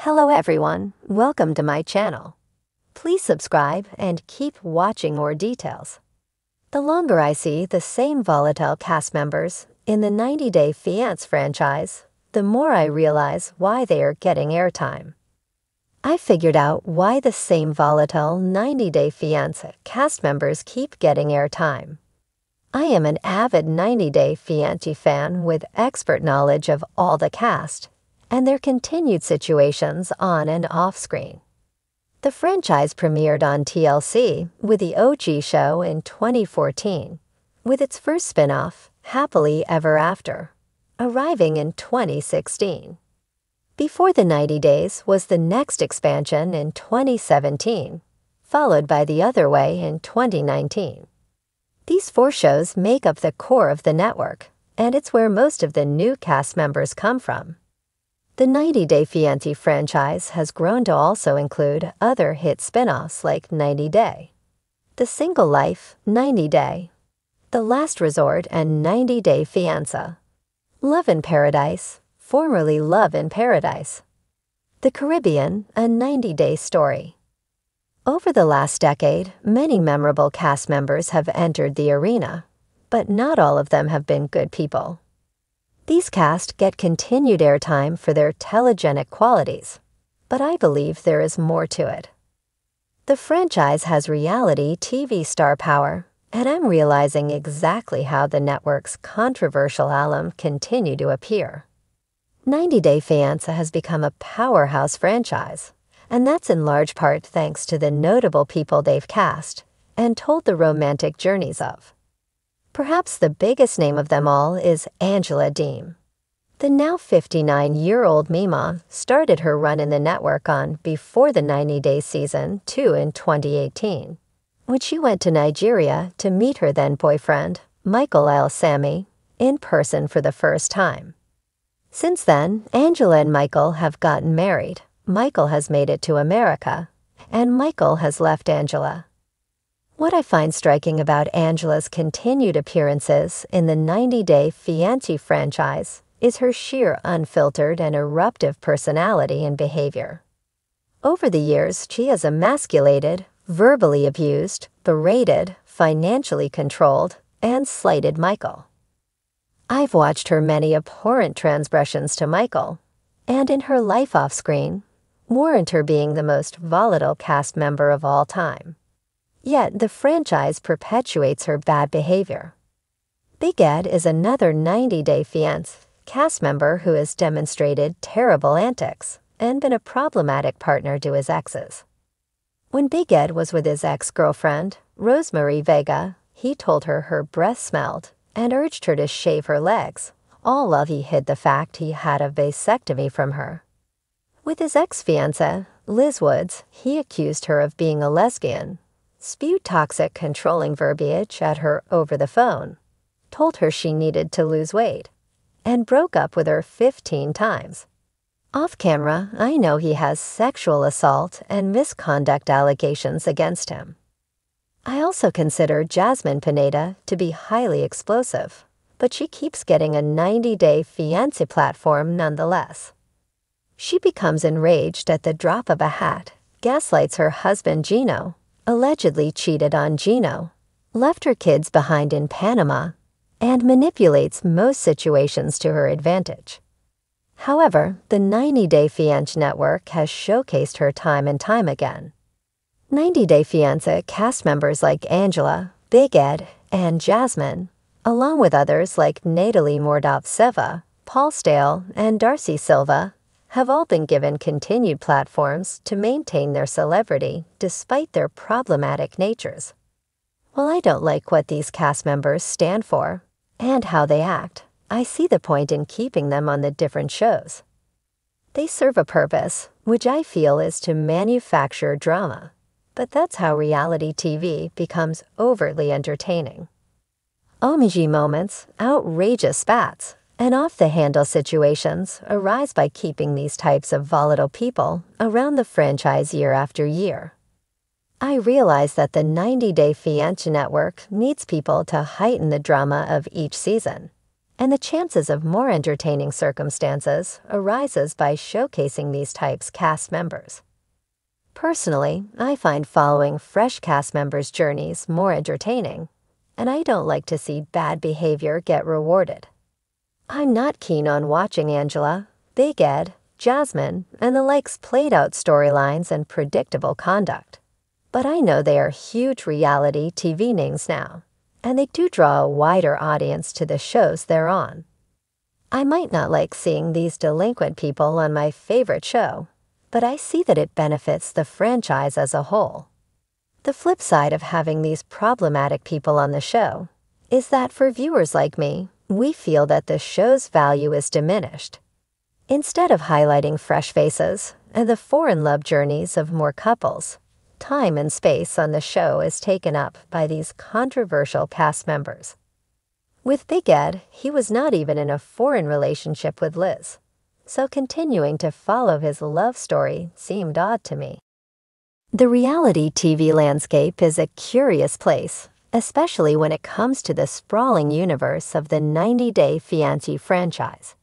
Hello everyone, welcome to my channel. Please subscribe and keep watching more details. The longer I see the same volatile cast members in the 90 Day Fiance franchise, the more I realize why they are getting airtime. I figured out why the same volatile 90 Day Fiance cast members keep getting airtime. I am an avid 90 Day Fiance fan with expert knowledge of all the cast and their continued situations on and off screen. The franchise premiered on TLC with the OG show in 2014, with its first spin-off, Happily Ever After, arriving in 2016. Before the 90 Days was the next expansion in 2017, followed by The Other Way in 2019. These four shows make up the core of the network, and it's where most of the new cast members come from. The 90 Day Fiance franchise has grown to also include other hit spin-offs like 90 Day, The Single Life, 90 Day, The Last Resort and 90 Day Fiance, Love in Paradise, formerly Love in Paradise, The Caribbean, a 90-day story. Over the last decade, many memorable cast members have entered the arena, but not all of them have been good people. These cast get continued airtime for their telegenic qualities, but I believe there is more to it. The franchise has reality TV star power, and I'm realizing exactly how the network's controversial alum continue to appear. 90 Day Fiance has become a powerhouse franchise, and that's in large part thanks to the notable people they've cast and told the romantic journeys of. Perhaps the biggest name of them all is Angela Deem. The now 59-year-old Mima started her run in the network on Before the 90 Days Season 2 in 2018, when she went to Nigeria to meet her then-boyfriend, Michael Sami, in person for the first time. Since then, Angela and Michael have gotten married. Michael has made it to America, and Michael has left Angela. What I find striking about Angela's continued appearances in the 90 Day Fiance franchise is her sheer unfiltered and eruptive personality and behavior. Over the years, she has emasculated, verbally abused, berated, financially controlled, and slighted Michael. I've watched her many abhorrent transgressions to Michael, and in her life off-screen, warrant her being the most volatile cast member of all time. Yet the franchise perpetuates her bad behavior. Big Ed is another 90 Day Fiance cast member who has demonstrated terrible antics and been a problematic partner to his exes. When Big Ed was with his ex-girlfriend, Rosemary Vega, he told her her breath smelled and urged her to shave her legs, all while he hid the fact he had a vasectomy from her. With his ex-fiancée, Liz Woods, he accused her of being a lesbian, spewed toxic, controlling verbiage at her over the phone, told her she needed to lose weight, and broke up with her 15 times. Off camera, I know he has sexual assault and misconduct allegations against him. I also consider Jasmine Pineda to be highly explosive, but she keeps getting a 90 Day Fiance platform nonetheless. She becomes enraged at the drop of a hat, gaslights her husband Gino, allegedly cheated on Gino, left her kids behind in Panama, and manipulates most situations to her advantage. However, the 90 Day Fiance network has showcased her time and time again. 90 Day Fiance cast members like Angela, Big Ed, and Jasmine, along with others like Natalie Mordov-Seva, Paul Stale, and Darcy Silva, have all been given continued platforms to maintain their celebrity despite their problematic natures. While I don't like what these cast members stand for and how they act, I see the point in keeping them on the different shows. They serve a purpose, which I feel is to manufacture drama, but that's how reality TV becomes overtly entertaining. OMG moments, outrageous spats, and off-the-handle situations arise by keeping these types of volatile people around the franchise year after year. I realize that the 90 Day Fiance network needs people to heighten the drama of each season, and the chances of more entertaining circumstances arises by showcasing these types cast members. Personally, I find following fresh cast members' journeys more entertaining, and I don't like to see bad behavior get rewarded. I'm not keen on watching Angela, Big Ed, Jasmine, and the likes played out storylines and predictable conduct. But I know they are huge reality TV names now, and they do draw a wider audience to the shows they're on. I might not like seeing these delinquent people on my favorite show, but I see that it benefits the franchise as a whole. The flip side of having these problematic people on the show is that for viewers like me, we feel that the show's value is diminished. Instead of highlighting fresh faces and the foreign love journeys of more couples, time and space on the show is taken up by these controversial cast members. With Big Ed, he was not even in a foreign relationship with Liz, so continuing to follow his love story seemed odd to me. The reality TV landscape is a curious place, especially when it comes to the sprawling universe of the 90-Day Fiance franchise.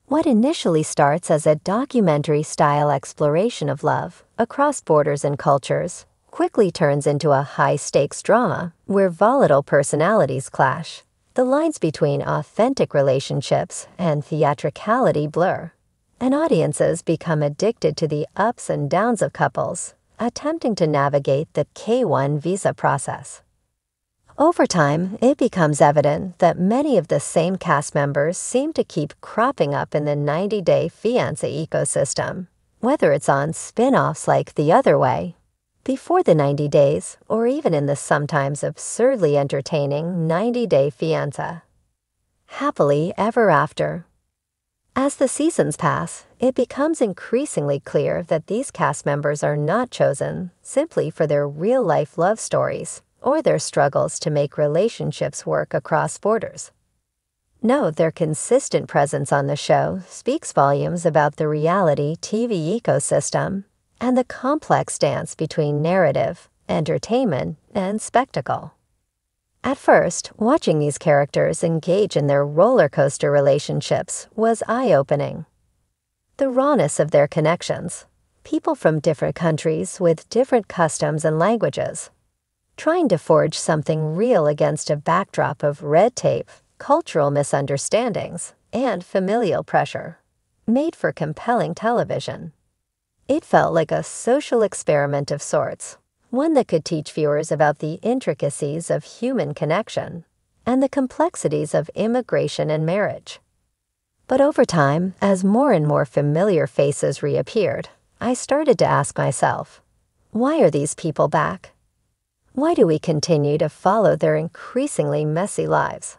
What initially starts as a documentary-style exploration of love across borders and cultures quickly turns into a high-stakes drama where volatile personalities clash. The lines between authentic relationships and theatricality blur, and audiences become addicted to the ups and downs of couples attempting to navigate the K-1 visa process. Over time, it becomes evident that many of the same cast members seem to keep cropping up in the 90-Day Fiancé ecosystem, whether it's on spin-offs like The Other Way, Before the 90 Days, or even in the sometimes absurdly entertaining 90-Day Fiancé. Happily Ever After. As the seasons pass, it becomes increasingly clear that these cast members are not chosen simply for their real-life love stories or their struggles to make relationships work across borders. No, their consistent presence on the show speaks volumes about the reality TV ecosystem and the complex dance between narrative, entertainment, and spectacle. At first, watching these characters engage in their roller coaster relationships was eye-opening. The rawness of their connections, people from different countries with different customs and languages, trying to forge something real against a backdrop of red tape, cultural misunderstandings, and familial pressure, made for compelling television. It felt like a social experiment of sorts, one that could teach viewers about the intricacies of human connection and the complexities of immigration and marriage. But over time, as more and more familiar faces reappeared, I started to ask myself, why are these people back? Why do we continue to follow their increasingly messy lives?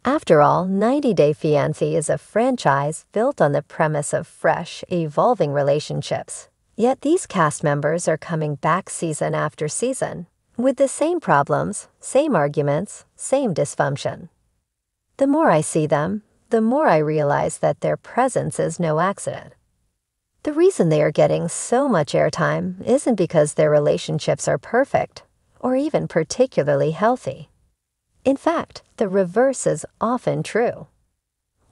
After all, 90-Day Fiancé is a franchise built on the premise of fresh, evolving relationships. Yet these cast members are coming back season after season, with the same problems, same arguments, same dysfunction. The more I see them, the more I realize that their presence is no accident. The reason they are getting so much airtime isn't because their relationships are perfect, or even particularly healthy. In fact, the reverse is often true.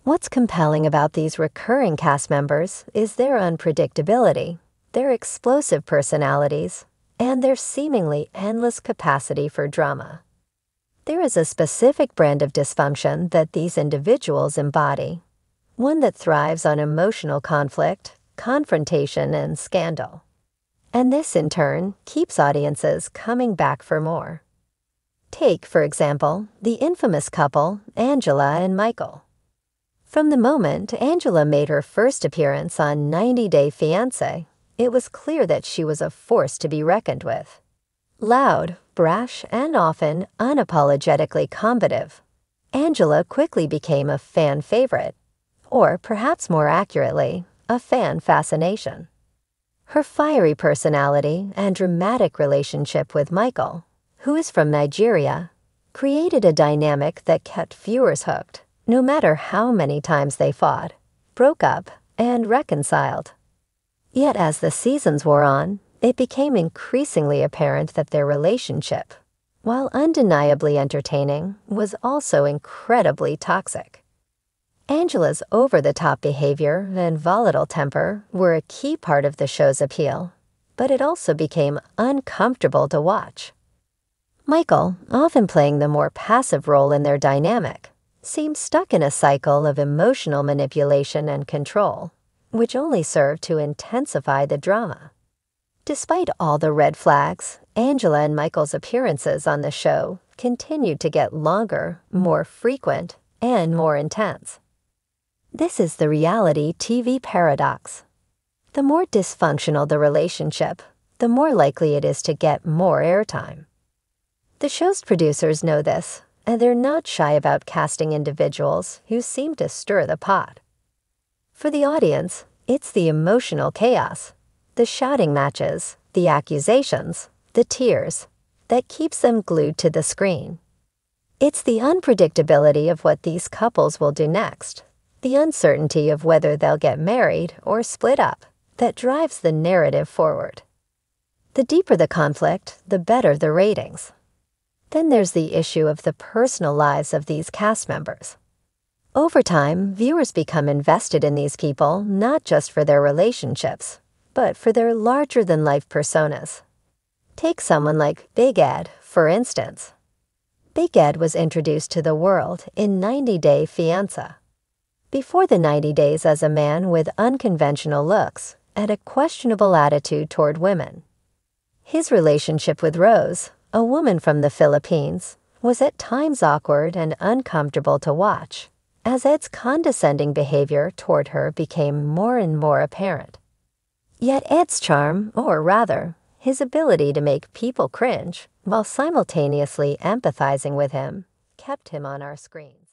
What's compelling about these recurring cast members is their unpredictability, their explosive personalities, and their seemingly endless capacity for drama. There is a specific brand of dysfunction that these individuals embody, one that thrives on emotional conflict, confrontation, and scandal. And this, in turn, keeps audiences coming back for more. Take, for example, the infamous couple, Angela and Michael. From the moment Angela made her first appearance on 90-Day Fiancé, it was clear that she was a force to be reckoned with. Loud, brash, and often unapologetically combative, Angela quickly became a fan favorite, or perhaps more accurately, a fan fascination. Her fiery personality and dramatic relationship with Michael, who is from Nigeria, created a dynamic that kept viewers hooked, no matter how many times they fought, broke up, and reconciled. Yet as the seasons wore on, it became increasingly apparent that their relationship, while undeniably entertaining, was also incredibly toxic. Angela's over-the-top behavior and volatile temper were a key part of the show's appeal, but it also became uncomfortable to watch. Michael, often playing the more passive role in their dynamic, seemed stuck in a cycle of emotional manipulation and control, which only served to intensify the drama. Despite all the red flags, Angela and Michael's appearances on the show continued to get longer, more frequent, and more intense. This is the reality TV paradox. The more dysfunctional the relationship, the more likely it is to get more airtime. The show's producers know this, and they're not shy about casting individuals who seem to stir the pot. For the audience, it's the emotional chaos, the shouting matches, the accusations, the tears, that keeps them glued to the screen. It's the unpredictability of what these couples will do next, the uncertainty of whether they'll get married or split up, that drives the narrative forward. The deeper the conflict, the better the ratings. Then there's the issue of the personal lives of these cast members. Over time, viewers become invested in these people not just for their relationships, but for their larger-than-life personas. Take someone like Big Ed, for instance. Big Ed was introduced to the world in 90 Day Fiance. Before the 90 days as a man with unconventional looks and a questionable attitude toward women. His relationship with Rose, a woman from the Philippines, was at times awkward and uncomfortable to watch, as Ed's condescending behavior toward her became more and more apparent. Yet Ed's charm, or rather, his ability to make people cringe while simultaneously empathizing with him, kept him on our screen.